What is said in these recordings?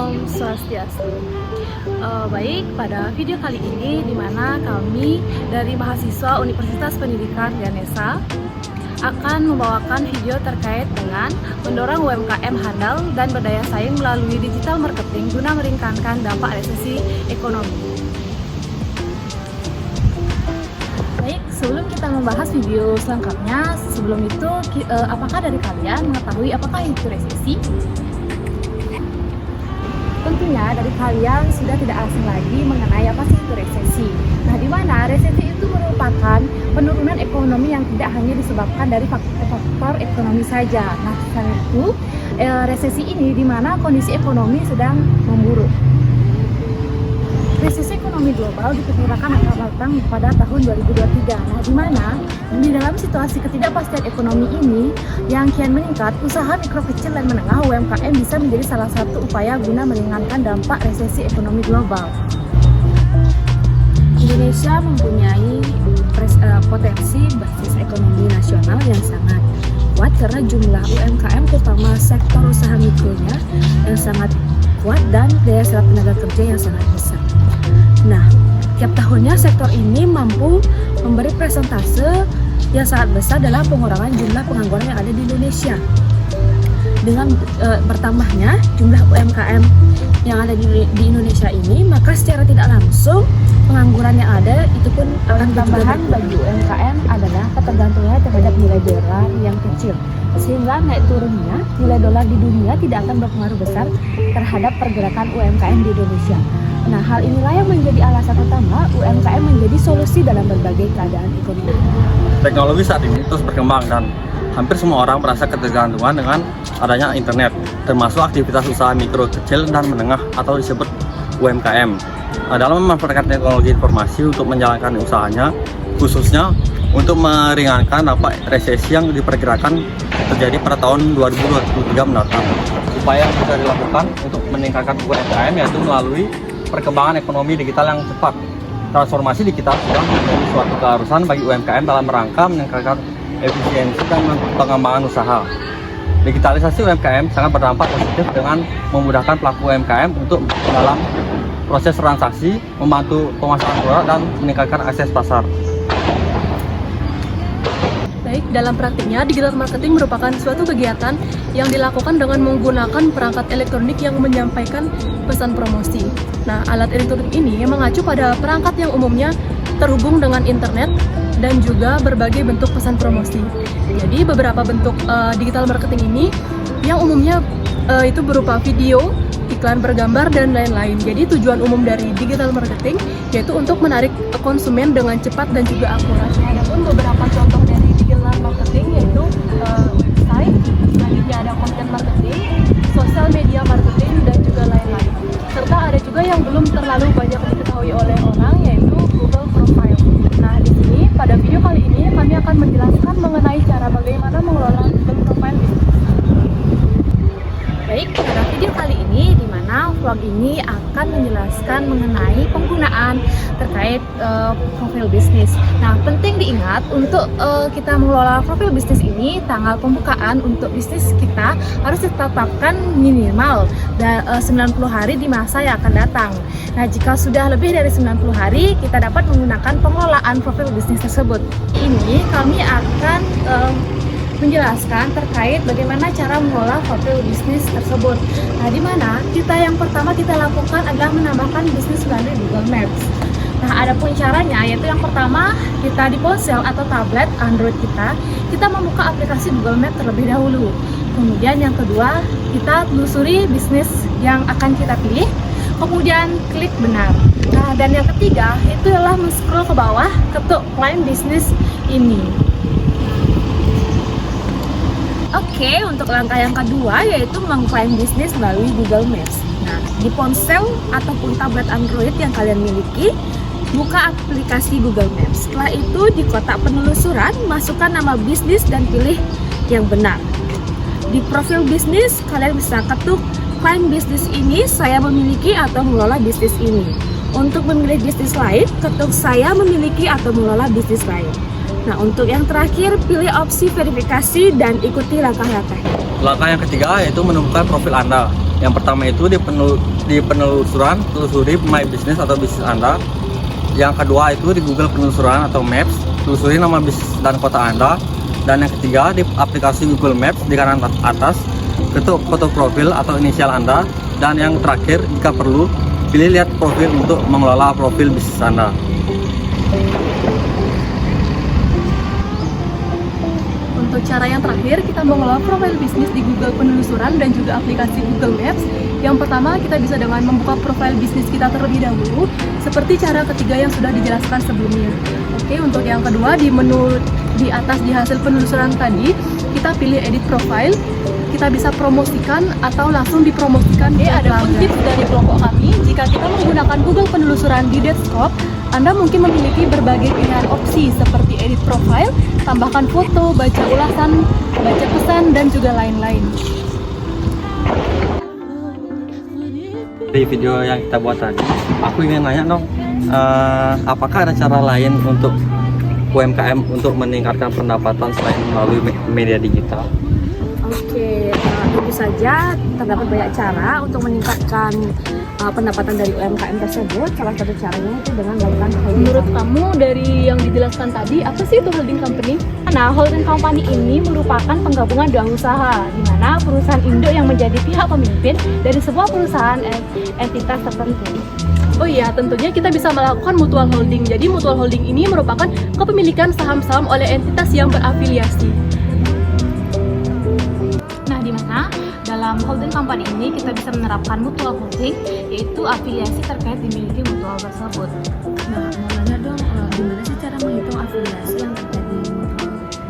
Om Swastiastu. Baik, pada video kali ini di mana kami dari mahasiswa Universitas Pendidikan Ganesha akan membawakan video terkait dengan mendorong UMKM handal dan berdaya saing melalui digital marketing guna meringankan dampak resesi ekonomi. Baik, sebelum kita membahas video selengkapnya, sebelum itu apakah dari kalian mengetahui apakah itu resesi? Tentunya dari kalian sudah tidak asing lagi mengenai apa sih itu resesi. Nah, di mana resesi itu merupakan penurunan ekonomi yang tidak hanya disebabkan dari faktor ekonomi saja. Nah, selain itu resesi ini di mana kondisi ekonomi sedang memburuk. Resesi ekonomi global diperkirakan akan datang pada tahun 2023. Nah, di mana di dalam situasi ketidakpastian ekonomi ini yang kian meningkat, usaha mikro kecil dan menengah UMKM bisa menjadi salah satu upaya guna meringankan dampak resesi ekonomi global. Indonesia mempunyai potensi basis ekonomi nasional yang sangat kuat karena jumlah UMKM terutama sektor usaha mikronya yang sangat kuat dan daya serap tenaga kerja yang sangat besar. Nah, tiap tahunnya sektor ini mampu memberi persentase yang sangat besar dalam pengurangan jumlah pengangguran yang ada di Indonesia. Dengan bertambahnya jumlah UMKM yang ada di Indonesia ini, maka secara tidak langsung pengangguran yang ada itu pun akan Tambahan bagi UMKM adalah ketergantungannya terhadap nilai dolar yang kecil, sehingga naik turunnya nilai dolar di dunia tidak akan berpengaruh besar terhadap pergerakan UMKM di Indonesia. Nah, hal inilah yang menjadi alasan utama UMKM menjadi solusi dalam berbagai keadaan ekonomi. Teknologi saat ini terus berkembang dan hampir semua orang merasa ketergantungan dengan adanya internet, termasuk aktivitas usaha mikro, kecil, dan menengah atau disebut UMKM. Dalam memanfaatkan teknologi informasi untuk menjalankan usahanya, khususnya untuk meringankan dampak resesi yang diperkirakan terjadi pada tahun 2023 mendatang. Upaya yang bisa dilakukan untuk meningkatkan UMKM yaitu melalui perkembangan ekonomi digital yang cepat. Transformasi digital sudah menjadi suatu keharusan bagi UMKM dalam rangka meningkatkan efisiensi dan pengembangan usaha. Digitalisasi UMKM sangat berdampak positif dengan memudahkan pelaku UMKM untuk dalam proses transaksi, membantu pemasaran produk, dan meningkatkan akses pasar. Baik, dalam praktiknya, digital marketing merupakan suatu kegiatan yang dilakukan dengan menggunakan perangkat elektronik yang menyampaikan pesan promosi. Nah, alat elektronik ini mengacu pada perangkat yang umumnya terhubung dengan internet dan juga berbagai bentuk pesan promosi. Jadi, beberapa bentuk digital marketing ini yang umumnya itu berupa video, iklan bergambar, dan lain-lain. Jadi tujuan umum dari digital marketing yaitu untuk menarik konsumen dengan cepat dan juga akurat. Adapun beberapa contoh dari digital marketing yaitu website, selanjutnya ada content marketing, social media marketing, dan juga lain-lain. Serta ada juga yang belum terlalu banyak diketahui oleh orang yaitu Google Profile. Nah, di sini pada video kali ini kami akan menjelaskan mengenai cara bagaimana mengelola Google Profile business. Baik, pada video kali ini di mana vlog ini akan menjelaskan mengenai penggunaan terkait profil bisnis. Nah, penting diingat untuk kita mengelola profil bisnis ini, tanggal pembukaan untuk bisnis kita harus ditetapkan minimal 90 hari di masa yang akan datang. Nah, jika sudah lebih dari 90 hari, kita dapat menggunakan pengelolaan profil bisnis tersebut. Ini kami akan menjelaskan terkait bagaimana cara mengelola profil bisnis tersebut. Nah, di mana yang pertama kita lakukan adalah menambahkan bisnis melalui Google Maps. Nah, adapun caranya yaitu yang pertama, kita di ponsel atau tablet Android kita membuka aplikasi Google Maps terlebih dahulu. Kemudian yang kedua, kita telusuri bisnis yang akan kita pilih, kemudian klik benar. Nah, dan yang ketiga itu adalah men-scroll ke bawah, ketuk klaim bisnis ini. Oke, untuk langkah yang kedua yaitu mengklaim bisnis melalui Google Maps. Nah, di ponsel ataupun tablet Android yang kalian miliki, buka aplikasi Google Maps. Setelah itu di kotak penelusuran, masukkan nama bisnis dan pilih yang benar. Di profil bisnis, kalian bisa ketuk klaim bisnis ini, saya memiliki atau mengelola bisnis ini. Untuk memilih bisnis lain, ketuk saya memiliki atau mengelola bisnis lain. Nah, untuk yang terakhir, pilih opsi verifikasi dan ikuti langkah-langkahnya. Langkah yang ketiga yaitu menemukan profil Anda. Yang pertama itu di penelusuran, telusuri My Business atau bisnis Anda. Yang kedua itu di Google penelusuran atau Maps, telusuri nama bisnis dan kota Anda. Dan yang ketiga di aplikasi Google Maps di kanan atas, ketuk foto profil atau inisial Anda. Dan yang terakhir, jika perlu, pilih lihat profil untuk mengelola profil bisnis Anda. Untuk cara yang terakhir, kita mengelola profil bisnis di Google penelusuran dan juga aplikasi Google Maps. Yang pertama, kita bisa dengan membuka profil bisnis kita terlebih dahulu, seperti cara ketiga yang sudah dijelaskan sebelumnya. Oke, untuk yang kedua, di menu di atas di hasil penelusuran tadi, kita pilih edit profile. Kita bisa promosikan atau langsung dipromosikan. Ada pun tips dari kelompok kami, jika kita menggunakan Google penelusuran di desktop, Anda mungkin memiliki berbagai pilihan opsi seperti edit profile, tambahkan foto, baca ulasan, baca pesan, dan juga lain-lain. Di video yang kita buat tadi, aku ingin nanya dong, apakah ada cara lain untuk UMKM untuk meningkatkan pendapatan selain melalui media digital? Oke, tentu saja terdapat banyak cara untuk meningkatkan pendapatan dari UMKM tersebut. Salah satu caranya itu dengan melakukan holding. Menurut kamu dari yang dijelaskan tadi, apa sih itu holding company? Nah, holding company ini merupakan penggabungan dua usaha, di mana perusahaan induk yang menjadi pihak pemimpin dari sebuah perusahaan entitas tertentu. Oh iya, tentunya kita bisa melakukan mutual holding. Jadi mutual holding ini merupakan kepemilikan saham-saham oleh entitas yang berafiliasi. Nah, di mana dalam holding company ini kita bisa menerapkan mutual holding, yaitu afiliasi terkait dimiliki mutual tersebut. Nah, mau nanya dong, gimana sih cara menghitung afiliasi yang terjadi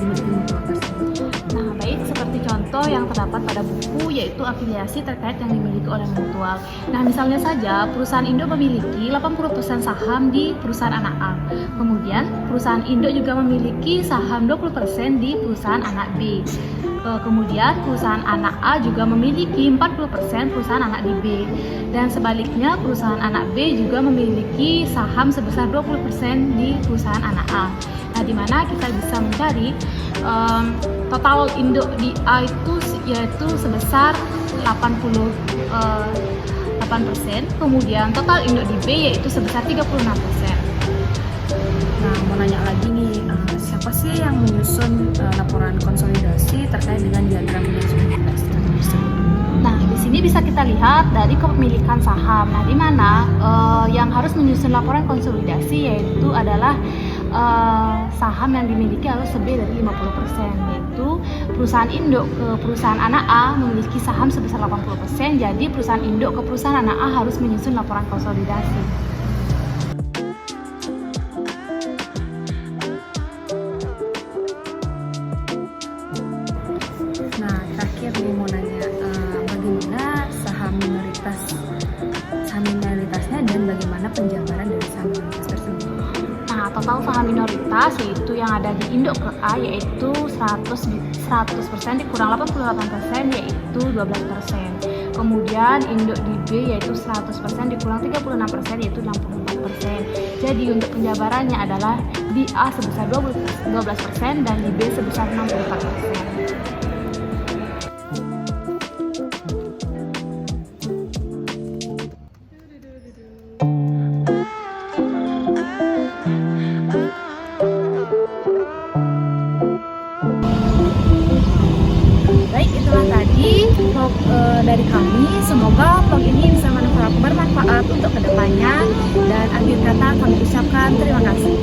dimiliki mutual tersebut? Nah, baik, seperti contoh yang terdapat pada buku, yaitu afiliasi terkait yang dimiliki oleh mutual. Nah, misalnya saja perusahaan induk memiliki 80% saham di perusahaan anak A. Kemudian perusahaan induk juga memiliki saham 20% di perusahaan anak B. Kemudian perusahaan anak A juga memiliki 40% perusahaan anak di B. Dan sebaliknya perusahaan anak B juga memiliki saham sebesar 20% di perusahaan anak A. Nah, di mana kita bisa mencari total induk di A itu yaitu sebesar 88%, kemudian total induk di B yaitu sebesar 36%. Nah, mau nanya lagi nih, siapa sih yang menyusun laporan konsolidasi terkait dengan diagram manajemen investasi tersebut? Nah, di sini bisa kita lihat dari kepemilikan saham. Nah, di mana yang harus menyusun laporan konsolidasi yaitu adalah saham yang dimiliki harus lebih dari 50%, yaitu perusahaan induk ke perusahaan anak A memiliki saham sebesar 80%, jadi perusahaan induk ke perusahaan anak A harus menyusun laporan konsolidasi. Nah, terakhir nih mau nanya, bagaimana saham minoritasnya dan bagaimana penjabaran dari saham minoritas tersebut? Nah, total saham minoritas yaitu yang ada di induk ke A yaitu 100% dikurang 88% yaitu 12%. Kemudian induk di B yaitu 100% dikurang 36% yaitu 64%. Jadi untuk penjabarannya adalah di A sebesar 12% dan di B sebesar 64%. Baik, itulah tadi vlog dari kami. Semoga vlog ini bisa bermanfaat untuk kedepannya. Dan akhir kata kami ucapkan terima kasih.